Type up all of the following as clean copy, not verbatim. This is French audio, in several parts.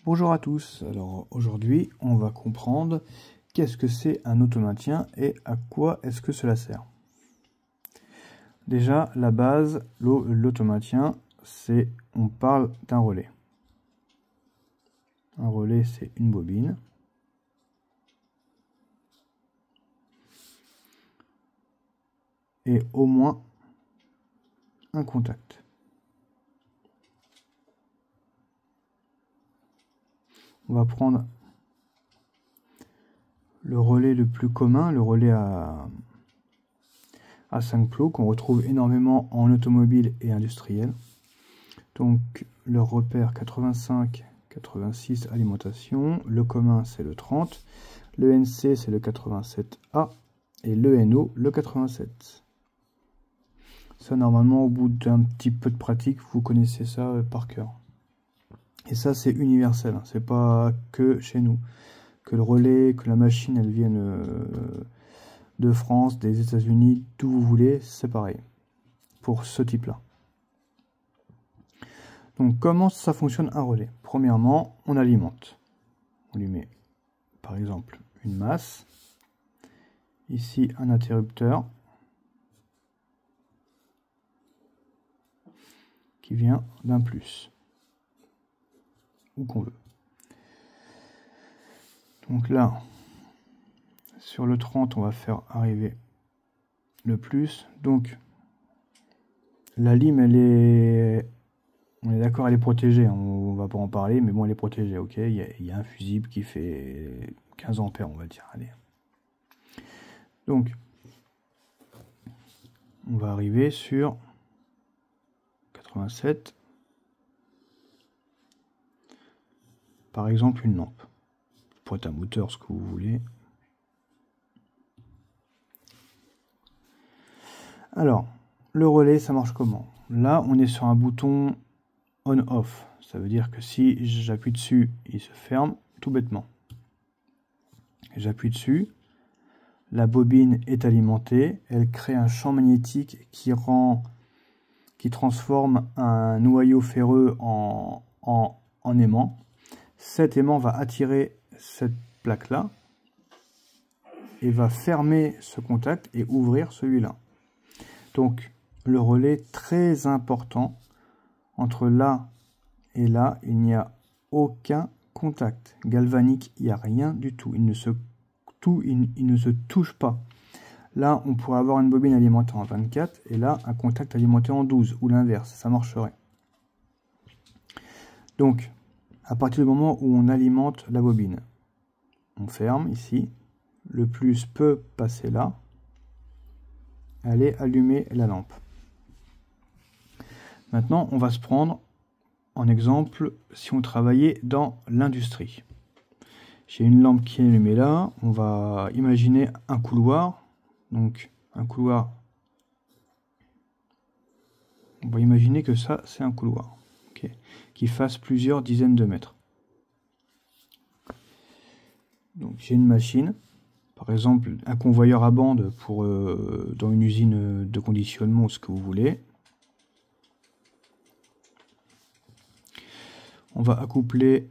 Bonjour à tous, alors aujourd'hui on va comprendre qu'est-ce que c'est un automaintien et à quoi est-ce que cela sert. Déjà la base, l'automaintien, on parle d'un relais. Un relais c'est une bobine. Et au moins un contact. On va prendre le relais le plus commun, le relais à 5 plots qu'on retrouve énormément en automobile et industriel. Donc le repère 85, 86 alimentation, le commun c'est le 30, le NC c'est le 87A et le NO le 87. Ça normalement au bout d'un petit peu de pratique vous connaissez ça par cœur. Et ça c'est universel, hein. C'est pas que chez nous. Que le relais, que la machine elle vienne de France, des États-Unis, d'où vous voulez, c'est pareil. Pour ce type là. Donc comment ça fonctionne un relais? Premièrement, on alimente. On lui met par exemple une masse. Ici un interrupteur. Qui vient d'un plus. Où qu'on veut. Donc là, sur le 30, on va faire arriver le plus. Donc, la lime, elle est... On est d'accord, elle est protégée. On va pas en parler, mais bon, elle est protégée, ok. Il y a un fusible qui fait 15 ampères, on va dire. Allez. Donc, on va arriver sur 87. Par exemple, une lampe. Pour être un moteur, ce que vous voulez. Alors, le relais, ça marche comment? Là, on est sur un bouton on-off. Ça veut dire que si j'appuie dessus, il se ferme tout bêtement. J'appuie dessus, la bobine est alimentée, elle crée un champ magnétique qui transforme un noyau ferreux en aimant. Cet aimant va attirer cette plaque-là et va fermer ce contact et ouvrir celui-là. Donc, le relais très important, entre là et là, il n'y a aucun contact galvanique, il n'y a rien du tout. Il ne se touche pas. Là, on pourrait avoir une bobine alimentée en 24 et là, un contact alimenté en 12 ou l'inverse, ça marcherait. Donc, à partir du moment où on alimente la bobine, on ferme ici, le plus peut passer là, aller allumer la lampe. Maintenant, on va se prendre en exemple si on travaillait dans l'industrie. J'ai une lampe qui est allumée là, on va imaginer un couloir. Donc un couloir, on va imaginer que ça c'est un couloir, okay, qui fasse plusieurs dizaines de mètres. Donc j'ai une machine, par exemple un convoyeur à bande pour dans une usine de conditionnement ou ce que vous voulez. On va accoupler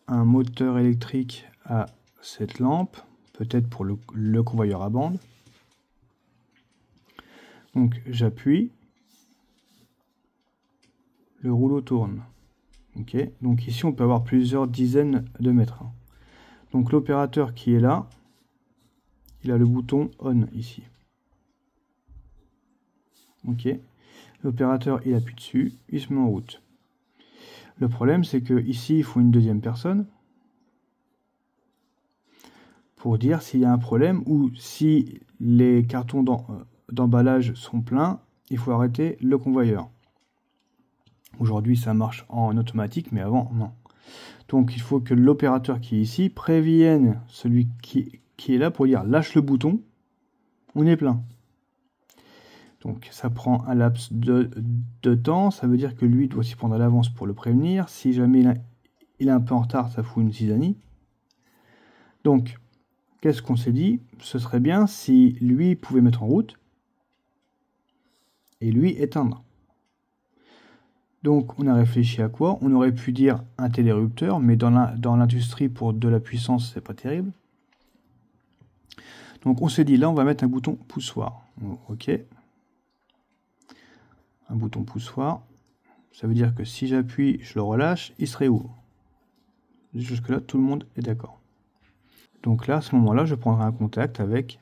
un moteur électrique à cette lampe, peut-être pour le convoyeur à bande. Donc j'appuie, le rouleau tourne. Okay. Donc ici on peut avoir plusieurs dizaines de mètres. Donc l'opérateur qui est là, il a le bouton on ici. Ok. L'opérateur il appuie dessus, il se met en route. Le problème c'est que ici il faut une deuxième personne pour dire s'il y a un problème ou si les cartons d'emballage sont pleins, il faut arrêter le convoyeur. Aujourd'hui ça marche en automatique, mais avant non. Donc il faut que l'opérateur qui est ici prévienne celui qui est là pour dire lâche le bouton, on est plein. Donc ça prend un laps de temps, ça veut dire que lui doit s'y prendre à l'avance pour le prévenir. Si jamais il est un peu en retard, ça fout une zizanie. Donc qu'est-ce qu'on s'est dit? Ce serait bien si lui pouvait mettre en route et lui éteindre. Donc on a réfléchi à quoi? On aurait pu dire un télérupteur, mais dans l'industrie pour de la puissance, c'est pas terrible. Donc on s'est dit là on va mettre un bouton poussoir. Ok. Un bouton poussoir. Ça veut dire que si j'appuie, je le relâche, il se réouvre. Jusque là tout le monde est d'accord. Donc là à ce moment-là je prendrai un contact avec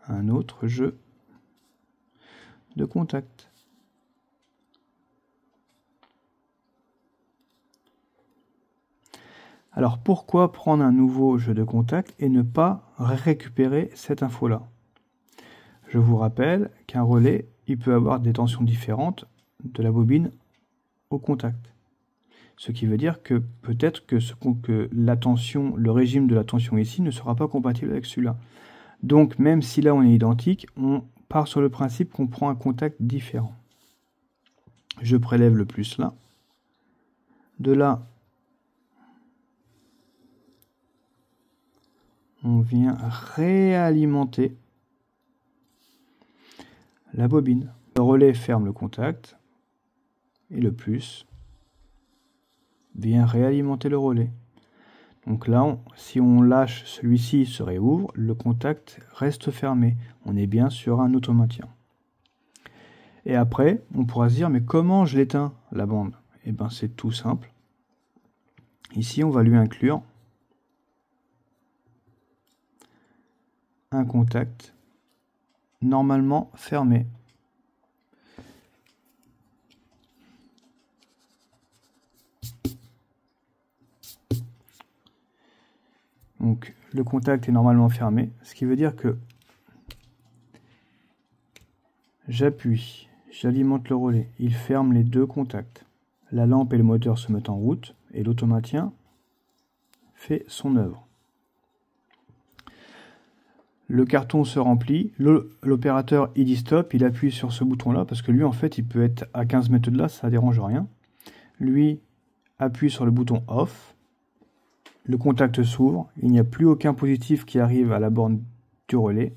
un autre jeu de contact. Alors pourquoi prendre un nouveau jeu de contact et ne pas récupérer cette info-là? Je vous rappelle qu'un relais, il peut avoir des tensions différentes de la bobine au contact. Ce qui veut dire que peut-être que la tension, le régime de la tension ici ne sera pas compatible avec celui-là. Donc même si là on est identique, on part sur le principe qu'on prend un contact différent. Je prélève le plus là. De là, on vient réalimenter la bobine. Le relais ferme le contact et le plus vient réalimenter le relais. Donc là, si on lâche celui-ci, il se réouvre, le contact reste fermé. On est bien sur un automaintien. Et après, on pourra se dire, mais comment je l'éteins, la bande? Eh bien, c'est tout simple. Ici, on va lui inclure un contact normalement fermé. Donc le contact est normalement fermé, ce qui veut dire que j'appuie, j'alimente le relais, il ferme les deux contacts. La lampe et le moteur se mettent en route et l'automaintien fait son œuvre. Le carton se remplit, l'opérateur il dit stop, il appuie sur ce bouton là parce que lui en fait il peut être à 15 mètres de là, ça ne dérange rien. Lui appuie sur le bouton off. Le contact s'ouvre, il n'y a plus aucun positif qui arrive à la borne du relais.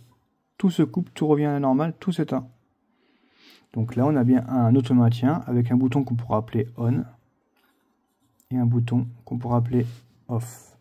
Tout se coupe, tout revient à la normale, tout s'éteint. Donc là, on a bien un automaintien avec un bouton qu'on pourra appeler on et un bouton qu'on pourra appeler off.